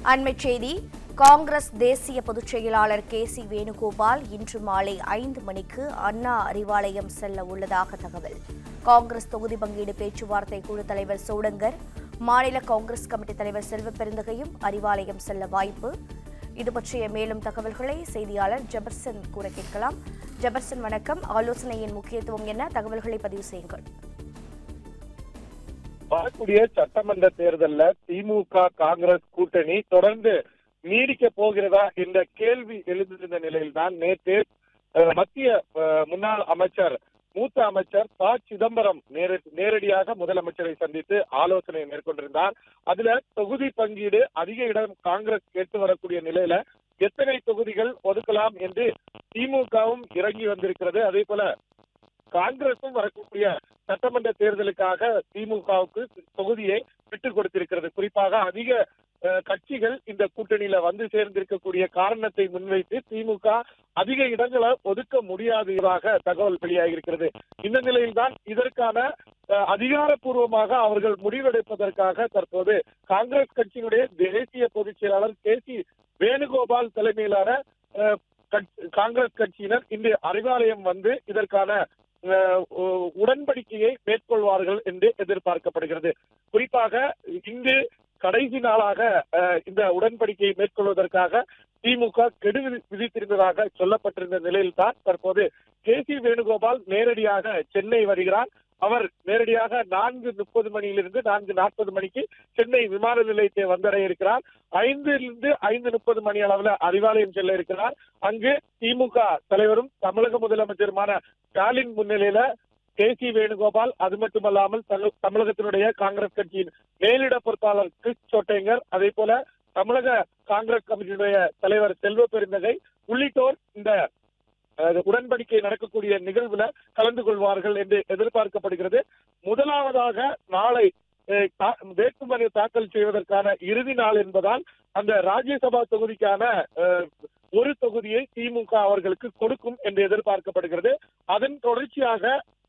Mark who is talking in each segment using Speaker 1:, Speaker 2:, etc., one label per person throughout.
Speaker 1: அண்மைச் செய்தி. காங்கிரஸ் தேசிய பொதுச் செயலாளர் கே.சி. வேணுகோபால் இன்று மாலை 5 மணிக்கு அண்ணா அறிவாலயம் செல்ல உள்ளதாக தகவல். காங்கிரஸ் தொகுதி பங்கீடு பேச்சுவார்த்தை குழு தலைவர் சோடங்கர், மாநில காங்கிரஸ் கமிட்டி தலைவர் செல்வ பெருந்தகையும் அறிவாலயம் செல்ல வாய்ப்பு. இது பற்றிய மேலும் தகவல்களை செய்தியாளர் ஜெபர்சன் கூற கேட்கலாம். ஜெபர்சன், வணக்கம். ஆலோசனையின் முக்கியத்துவம் என்ன? தகவல்களை பதிவு செய்யுங்கள்.
Speaker 2: வரக்கூடிய சட்டமன்ற தேர்தலில் திமுக காங்கிரஸ் கூட்டணி தொடர்ந்து நீடிக்க போகிறதா என்ற கேள்வி எழுந்திருந்த நிலையில்தான் நேற்று மத்திய முன்னாள் அமைச்சர் மூத்த அமைச்சர் ப. சிதம்பரம் நேரடியாக முதலமைச்சரை சந்தித்து ஆலோசனை மேற்கொண்டிருந்தார். அதுல தொகுதி பங்கீடு அதிக இடம் காங்கிரஸ் கேட்டு வரக்கூடிய நிலையில எத்தனை தொகுதிகள் ஒதுக்கலாம் என்று திமுகவும் இறங்கி வந்திருக்கிறது. அதே போல காங்கிரசும் வரக்கூடிய சட்டமன்ற தேர்தலுக்காக திமுகவுக்கு தொகுதியை விட்டுக் கொடுத்திருக்கிறது. குறிப்பாக அதிக கட்சிகள் இந்த கூட்டணியில வந்து சேர்ந்திருக்கக்கூடிய காரணத்தை முன்வைத்து திமுக அதிக இடங்களை ஒதுக்க முடியாததாக தகவல் வெளியாகியிருக்கிறது. இந்த நிலையில்தான் இதற்கான அதிகாரப்பூர்வமாக அவர்கள் முடிவெடுப்பதற்காக தற்போது காங்கிரஸ் கட்சியினுடைய தேசிய பொதுச் செயலாளர் கே.சி. வேணுகோபால் தலைமையிலான காங்கிரஸ் கட்சியினர் இன்று அறிவாலயம் வந்து இதற்கான உடன்படிக்கையை மேற்கொள்வார்கள் என்று எதிர்பார்க்கப்படுகிறது. குறிப்பாக இன்று கடைசி நாளாக இந்த உடன்படிக்கையை மேற்கொள்வதற்காக திமுக கெடு விதித்திருந்ததாக சொல்லப்பட்டிருந்த நிலையில்தான் தற்போது கே.சி. வேணுகோபால் நேரடியாக சென்னை வருகிறார். அவர் நேரடியாக 4:30 மணியிலிருந்து 4:40 மணிக்கு சென்னை விமான நிலையத்தை வந்தடைய இருக்கிறார். 5 - 5:30 மணி அளவில் அறிவாலயம் செல்ல இருக்கிறார். அங்கு திமுக தலைவரும் தமிழக முதலமைச்சருமான ஸ்டாலின் முன்னிலையில கே.சி. வேணுகோபால், அது மட்டுமல்லாமல் தமிழகத்தினுடைய காங்கிரஸ் கட்சியின் மேலிட பொறுப்பாளர் கிறிஸ் சோட்டேங்கர், அதே போல தமிழக காங்கிரஸ் கமிட்டியுடைய தலைவர் செல்வ பெருந்தகை உள்ளிட்டோர் இந்த உடன்படிக்கை நடக்கக்கூடிய நிகழ்வுல கலந்து கொள்வார்கள் என்று எதிர்பார்க்கப்படுகிறது. முதலாவதாக நாளை வேட்புமனு தாக்கல் செய்வதற்கான இறுதி நாள் என்பதால் அந்த ராஜ்யசபா தொகுதிக்கான ஒரு தொகுதியை திமுக அவர்களுக்கு கொடுக்கும் என்று எதிர்பார்க்கப்படுகிறது. அதன் தொடர்ச்சியாக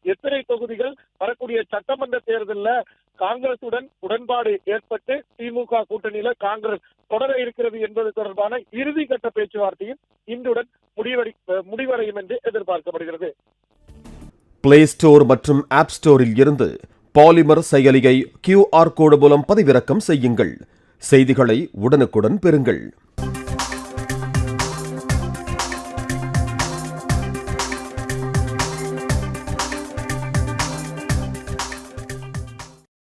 Speaker 2: எத்தனை தொகுதிகள் வரக்கூடிய சட்டமன்ற தேர்தலில் காங்கிரசுடன் உடன்பாடு ஏற்பட்டு திமுக கூட்டணியில காங்கிரஸ் தொடர இருக்கிறது என்பது தொடர்பான இறுதி கட்ட பேச்சுவார்த்தையும் இன்றுடன் முடிவடையும் என்று எதிர்பார்க்கப்படுகிறது.
Speaker 3: பிளே ஸ்டோர் மற்றும் ஆப் ஸ்டோரில் இருந்து பாலிமர் செயலியை QR கோடு மூலம் பதிவிறக்கம் செய்யுங்கள். செய்திகளை உடனுக்குடன் பெறுங்கள்.